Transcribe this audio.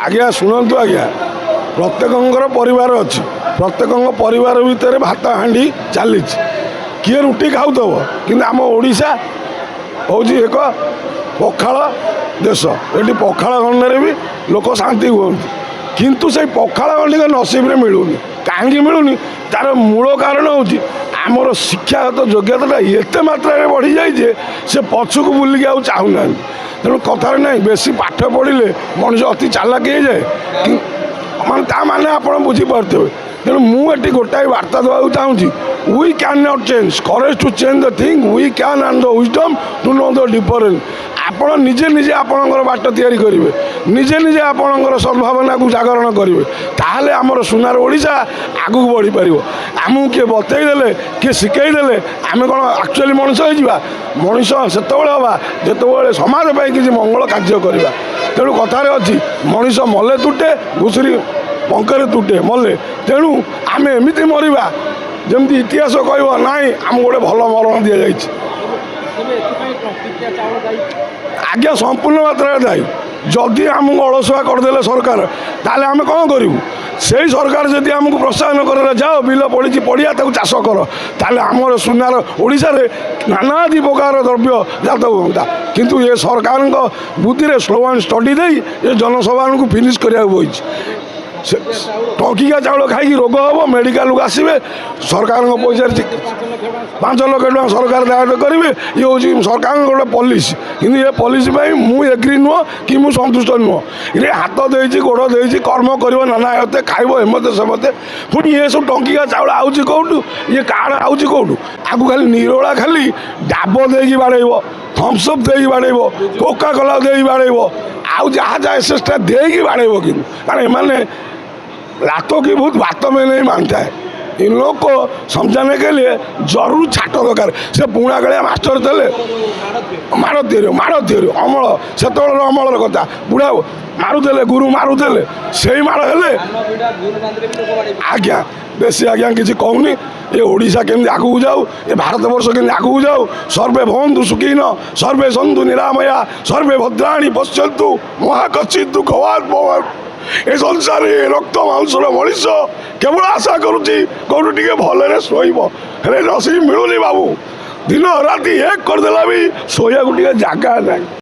आज्ञा शुणु आज्ञा प्रत्येक परिवार अच्छी प्रत्येक परिवार भितर भात हाँडी चली किए रुटी खाऊब कि आम ओडिशा हूँ एक पखाल देश ये पखाल खंडे भी लोक शांति हूँ किंतु से पखाल खंडिक नसीब मिलूनी कहीं मिलूनी तार मूल कारण हूँ आमर शिक्षागत योग्यता एत मात्रा बढ़ी जाए से पछक बुलिक आउ चाहूना तेणु कथार ना बेसी पाठ पढ़ले मनुष्य अति चालाक हो जाए माने आप बुझीपे तेणु मुझे गोटाए वार्ता देवाक चाहूँगी we can not change courage to change the thing we can and the wisdom to know the difference आपण निजे निजे आपणकर बाट तैयारी करेंगे निजे निजे आपणकर सद्भावना को जागरण करेंगे ताहले आमर सुनार ओडिशा आगू बढ़ी पार आमको किए बतईदे किए शिखईदे आम कौन एक्चुअली मनीष हो मनीष से हवा जो समाज पर किसी मंगल कार्य करवा तेणु कथार अच्छी मनीष मले तुटे घुषुरी पंखरे तुटे मले तेणु आम एमती मरवा जमी इतिहास कह ना आम गोटे भल मरण दि जाए आज्ञा संपूर्ण मात्रा दायी जदि आमको अलसुआ करदे सरकार ताले आम कौन करूँ से सरकार जदि आमको प्रोत्साहन कर जाओ बिल पड़ी पड़िया चाष कर ताले आमर सुनार ओडिशा रे नानादि प्रकार द्रव्य जात होता किंतु ये सरकार बुद्धि रे स्लो एंड स्टडी दे ये जनसभा को फिनिश करा बही टंकिका चाउल खाई रोग हम मेडिकल को आसवे सरकार पैसा 5 लाख टका सरकार दायित्व करेंगे ये हूँ सरकार गोटे पॉलिसी कि ये पॉलिसी मुझे एग्री नुह कि मुझे संतुष्ट नुह ये हाथ दे गोड़ दे कर्म कर नाना होते खाइब एमते सेमते पुणी ये सब टंकिका चाउल आउची कौटू ये कार्ड आउची कौटू आपको खाली निरोला खाली डाब दे बाड़ेब थम्सअप दे बाड़ेब कोका कोला दे बाड़ेब आउ जहाँ जहाँ एसेसटा दे बाड़ेब कि कारण रातों की भूत बातों में नहीं मानता है इन लोग को समझाने के लिए जरूर छाट दरकार से पुणा गलिया मास्टर थे माड़ थी अमल से अमलर कथा बुढ़ा मारुले गुरु मारुले से माड़ हेले आज्ञा बेसी आज्ञा किसी कहूनी ये ओडिशा केमती आगू जाऊ ये भारत वर्ष केमती आगू जाऊ सर्वे भवन्तु सुखिन सर्वे सन्तु निरामया सर्वे भद्राणि पश्यन्तु महाकचित् दुःखवान् भवन्तु ए संसार रक्त मांसर मनीष केवल आशा करुच्ची कौन टे भल शोब नसीब मिलूनी बाबू दिन राति एक करदेला भी शोया जगह ना।